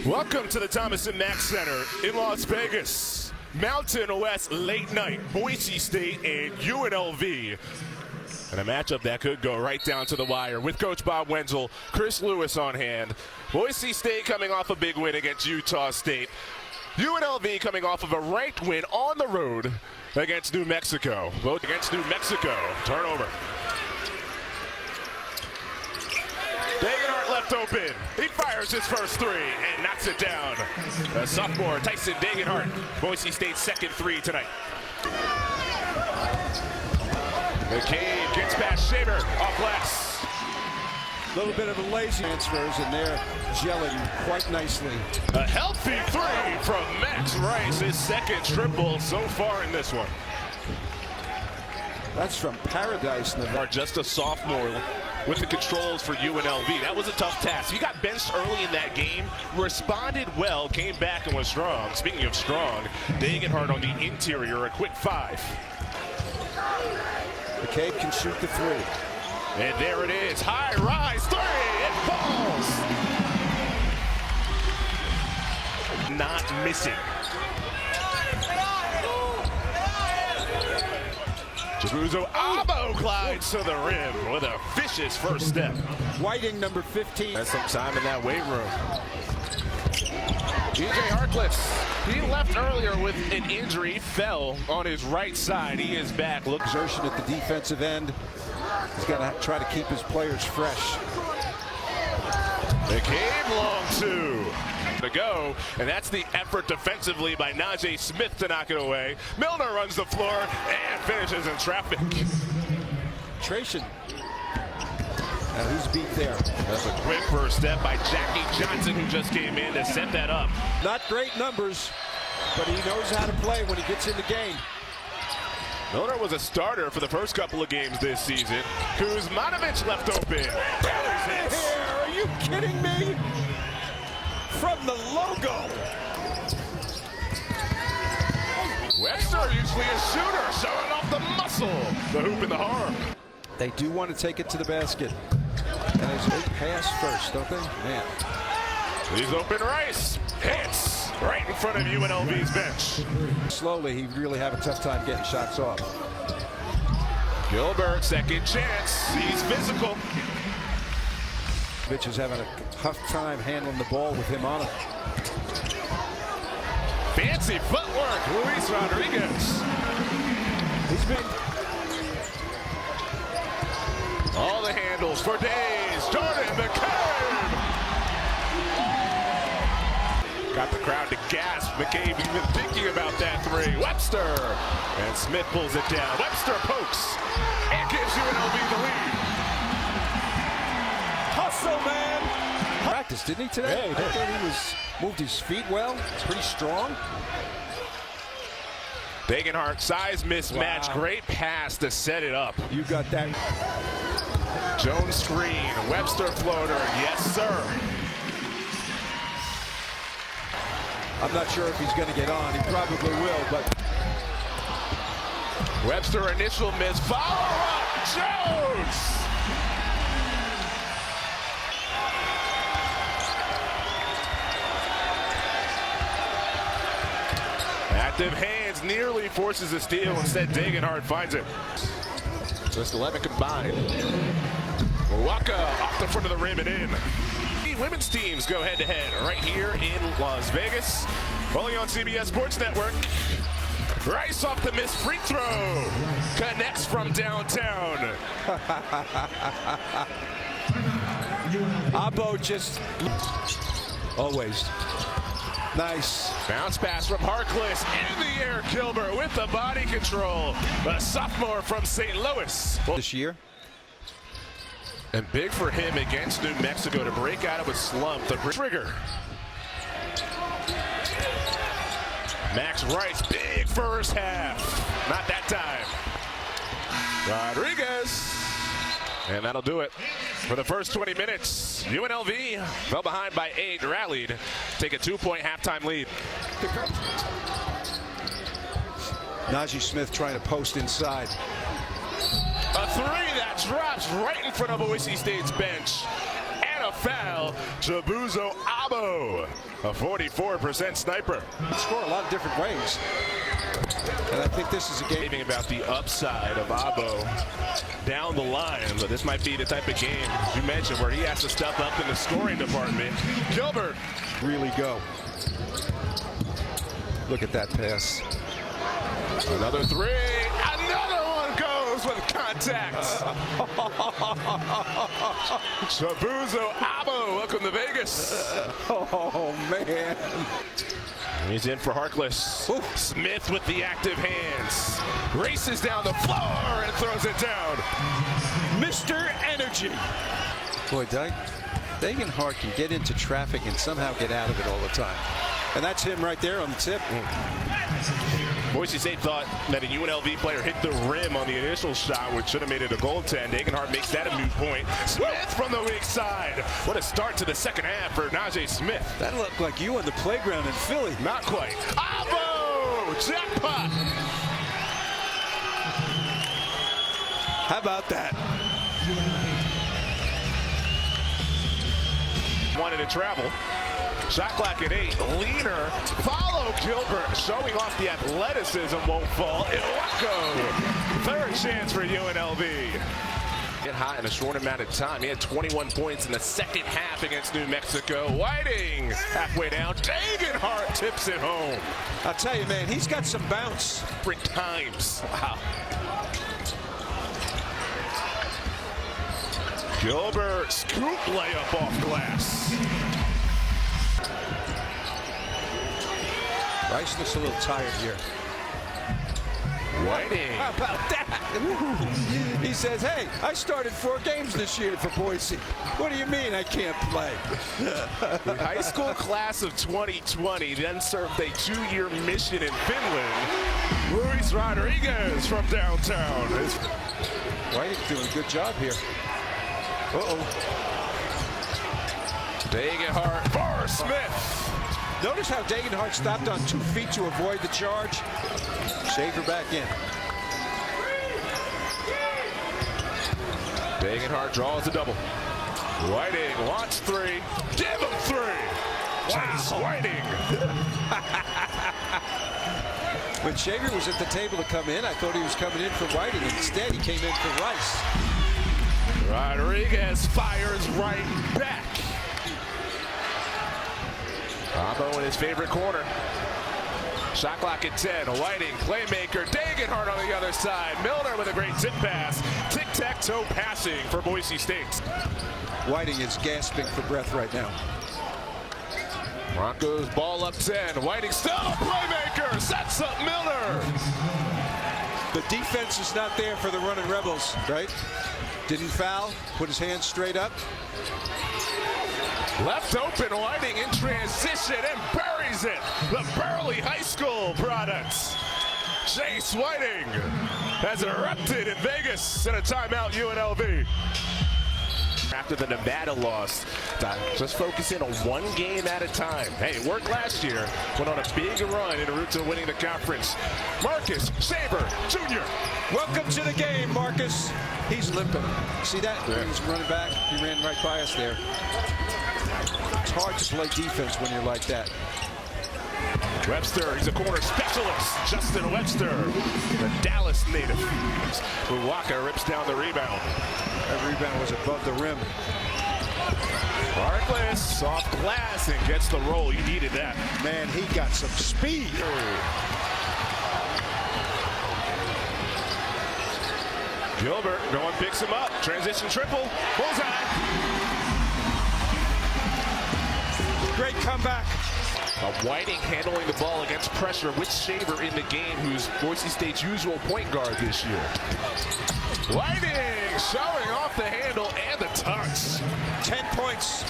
Welcome to the Thomas & Mack Center in Las Vegas. Mountain West late night, Boise State and UNLV. And a matchup that could go right down to the wire with Coach Bob Wenzel, Chris Lewis on hand. Boise State coming off a big win against Utah State. UNLV coming off of a ranked win on the road against New Mexico. Both against New Mexico. Turnover. Degenhart left open. He fires his first three and knocks it down. The sophomore Tyson Degenhart, Boise State's second three tonight. McCabe gets past Shaver off glass. A little bit of a lazy transfers, and they're gelling quite nicely. A healthy three from Max Rice, his second triple so far in this one. That's from Paradise, Nevada. Just a sophomore with the controls for UNLV. That was a tough task. He got benched early in that game, responded well, came back and was strong. Speaking of strong, Degenhart on the interior, a quick five. McCabe can shoot the three. And there it is, high rise three, it falls. Not missing. Chibuzo Agbo glides to the rim with a vicious first step. Whiting, number 15. That's some time in that weight room. DJ Harkless, he left earlier with an injury, fell on his right side. He is back. Look, exertion at the defensive end. He's got to try to keep his players fresh. McCabe long two to go, and that's the effort defensively by Najee Smith to knock it away. Milner runs the floor and finishes in traffic. Tration. Now who's beat there? That's a quick first step by Jackie Johnson, who just came in to set that up. Not great numbers, but he knows how to play when he gets in the game. Milner was a starter for the first couple of games this season. Kuzmanovic left open. Here, are you kidding me? From the logo. Webster, usually a shooter, showing off the muscle. The hoop in the arm. They do want to take it to the basket. And there's a pass first, don't they? Man. He's open Rice. Hits right in front of UNLV's bench. Slowly, he'd really have a tough time getting shots off. Gilbert, second chance. He's physical. Mitch is having a tough time handling the ball with him on it. Fancy footwork, Luis Rodriguez. He's been all the handles for days. Jordan McCabe. Got the crowd to gasp. McCabe even thinking about that three. Webster. And Smith pulls it down. Webster pokes and gives UNLV the lead. Hustle, man. Practice, didn't he, today? I thought he moved his feet well. It's pretty strong. Degenhart, size mismatch. Wow. Great pass to set it up. You got that. Jones screen. Webster floater. Yes, sir. I'm not sure if he's going to get on. He probably will, but Webster initial miss. Follow up. Jones. Active hands nearly forces a steal. Instead, Degenhart finds it. Just 11 combined. Waka off the front of the rim and in. The women's teams go head-to-head right here in Las Vegas. Only on CBS Sports Network. Rice off the missed free throw. Connects from downtown. Agbo just always. Nice. Bounce pass from Harkless. In the air, Gilbert with the body control. The sophomore from St. Louis. This year. And big for him against New Mexico to break out of a slump. The trigger. Max Rice, big first half. Not that time. Rodriguez. And that'll do it for the first 20 minutes. UNLV fell behind by 8, rallied, take a 2-point halftime lead. Najee Smith trying to post inside. A three that drops right in front of Boise State's bench. And a foul. Chibuzo Agbo, a 44% sniper. Score a lot of different ways. And I think this is a game About the upside of Agbo down the line, but this might be the type of game, as you mentioned, where he has to step up in the scoring department. Gilbert. really go. Look at that pass. Another three. Another one goes with contact. Chibuzo Agbo, welcome to Vegas. Oh, man. He's in for Harkless. Ooh. Smith with the active hands. Races down the floor and throws it down. Mr. Energy. Boy, Degenhart can get into traffic and somehow get out of it all the time. And that's him right there on the tip. Boise State thought that a UNLV player hit the rim on the initial shot, which should have made it a goaltend. Degenhart makes that a moot point. Smith from the weak side. What a start to the second half for Najee Smith. That looked like you on the playground in Philly. Not quite. Agbo! Jackpot! How about that? Wanted to travel. Shot clock at 8. Leaner. Follow Gilbert. Showing off the athleticism won't fall. Iwako. Third chance for UNLV. Get hot in a short amount of time. He had 21 points in the second half against New Mexico. Whiting halfway down. Degenhart tips it home. I'll tell you, man, he's got some bounce. Different times. Wow. Gilbert, scoop layup off glass. Rice looks a little tired here. Whiting. How about that? He says, hey, I started 4 games this year for Boise. What do you mean I can't play? The high school class of 2020 then served a 2-year mission in Finland. Luis Rodriguez from downtown. Whiting's doing a good job here. Uh-oh. Degenhart for Smith. Notice how Degenhart stopped on 2 feet to avoid the charge. Shaver back in. Degenhart draws a double. Whiting wants 3. Give him 3. Chase Whiting. When Shaver was at the table to come in, I thought he was coming in for Whiting. Instead, he came in for Rice. Rodriguez fires right back. Agbo in his favorite corner. Shot clock at 10. Whiting, playmaker. Degenhart on the other side. Milner with a great tip pass. Tic-tac-toe passing for Boise State. Whiting is gasping for breath right now. Broncos ball up 10. Whiting still a playmaker. Sets up Milner. The defense is not there for the running Rebels, right? Didn't foul. Put his hands straight up. Left open, Whiting in transition and buries it. The Burley High School products. Chase Whiting has erupted in Vegas in a timeout UNLV. After the Nevada loss, just focusing on 1 game at a time. Hey, it worked last year. Went on a big run en route to winning the conference. Marcus Saber Jr. Welcome to the game, Marcus. He's limping. See that? Yeah. He was running back. He ran right by us there. It's hard to play defense when you're like that. Webster, he's a corner specialist. Justin Webster, the Dallas native. Luwaka rips down the rebound. That rebound was above the rim. Harkless off glass and gets the roll. You needed that. Man, he got some speed. Gilbert, no one picks him up. Transition triple. Bullseye. Great comeback. Whiting handling the ball against pressure with Shaver in the game, who's Boise State's usual point guard this year. Whiting showing off the handle and the touch. 10 points.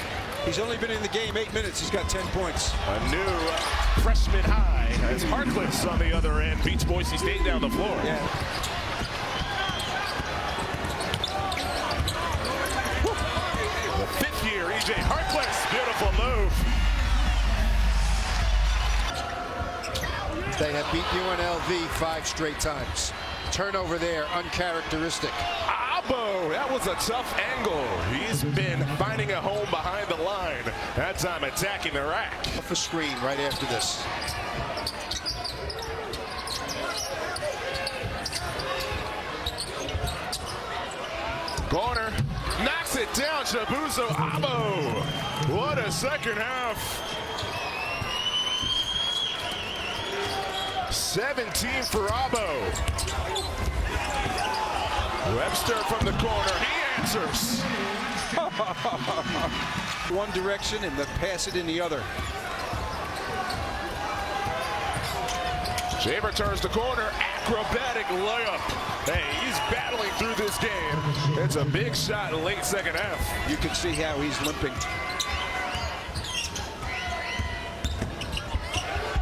He's only been in the game 8 minutes. He's got 10 points. A new freshman high as Harkless on the other end beats Boise State down the floor. Yeah. The 5th year, E.J. Harkless. Beautiful move. They have beat UNLV 5 straight times. Turnover there, uncharacteristic. Agbo, that was a tough angle. He's been finding a home behind the line. That time attacking the rack. Off a screen right after this. Corner, knocks it down, Chibuzo Agbo. What a second half. 17 for Agbo. Webster from the corner, he answers. One direction and then pass it in the other. Shaver turns the corner, acrobatic layup. Hey, he's battling through this game. It's a big shot late second half. You can see how he's limping.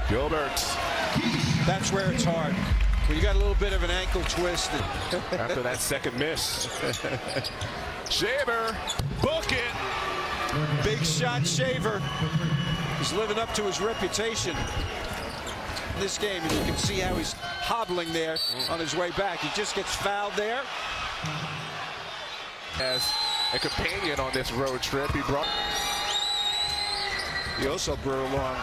Gilbert. That's where it's hard. When you got a little bit of an ankle twist. After that second miss. Shaver, book it. Big shot, Shaver. He's living up to his reputation in this game, and you can see how he's hobbling there on his way back. He just gets fouled there. As a companion on this road trip, He also brought along.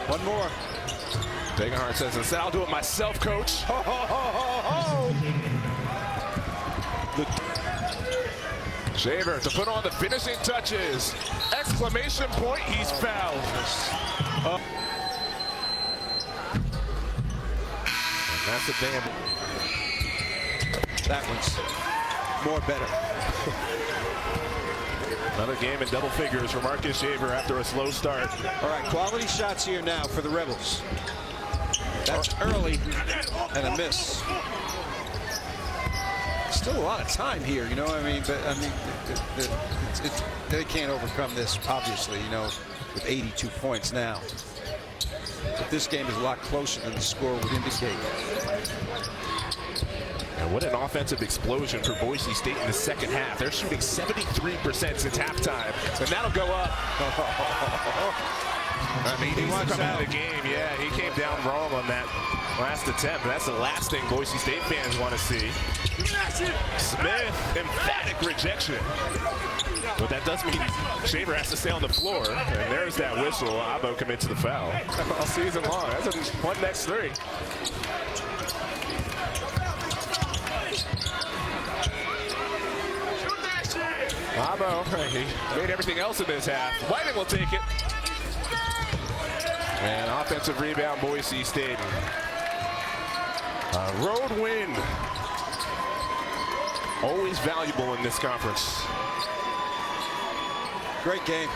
One more. Degenhart says, instead I'll do it myself, coach. Ho, ho, ho, ho, ho. Shaver to put on the finishing touches. Exclamation point, he's fouled. And that's a damn. That one's more better. Another game in double figures for Marcus Shaver after a slow start. All right, quality shots here now for the Rebels. That's early and a miss. Still a lot of time here, you know what I mean? But I mean, they can't overcome this, obviously, you know, with 82 points now. But this game is a lot closer than the score would indicate. And what an offensive explosion for Boise State in the second half. They're shooting 73% since halftime, and that'll go up. I mean, he wants to come out of the game. Yeah, he came down wrong on that last attempt. That's the last thing Boise State fans want to see. Smith, emphatic rejection. But that does mean Shaver has to stay on the floor. And there's that whistle. Agbo commits the foul all season long. That's a one next three. Agbo, he made everything else in this half. Whiting will take it. And offensive rebound, Boise State. A road win. Always valuable in this conference. Great game.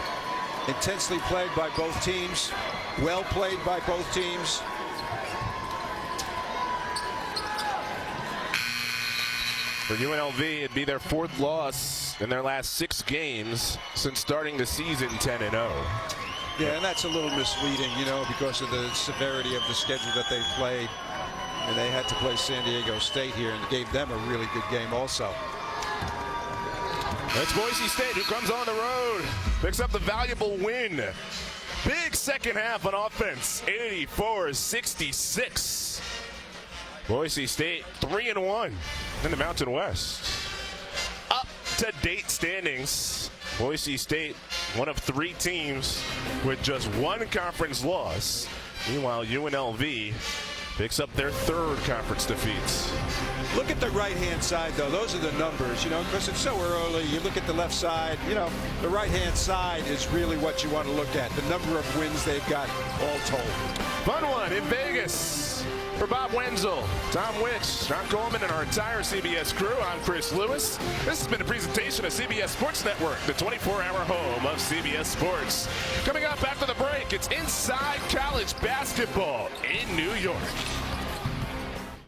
Intensely played by both teams. Well played by both teams. For UNLV, it'd be their fourth loss in their last 6 games since starting the season 10-0. Yeah, and that's a little misleading, you know, because of the severity of the schedule that they played. And they had to play San Diego State here and gave them a really good game also. It's Boise State who comes on the road, picks up the valuable win. Big second half on offense, 84-66. Boise State 3-1 in the Mountain West. Up-to-date standings. Boise State, one of 3 teams with just 1 conference loss. Meanwhile, UNLV picks up their 3rd conference defeats. Look at the right-hand side, though. Those are the numbers, you know, because it's so early. You look at the left side, you know, the right-hand side is really what you want to look at. The number of wins they've got all told. Fun one in Vegas. For Bob Wenzel, Tom Witch, John Coleman, and our entire CBS crew, I'm Chris Lewis. This has been a presentation of CBS Sports Network, the 24-hour home of CBS Sports. Coming up after the break, it's Inside College Basketball in New York.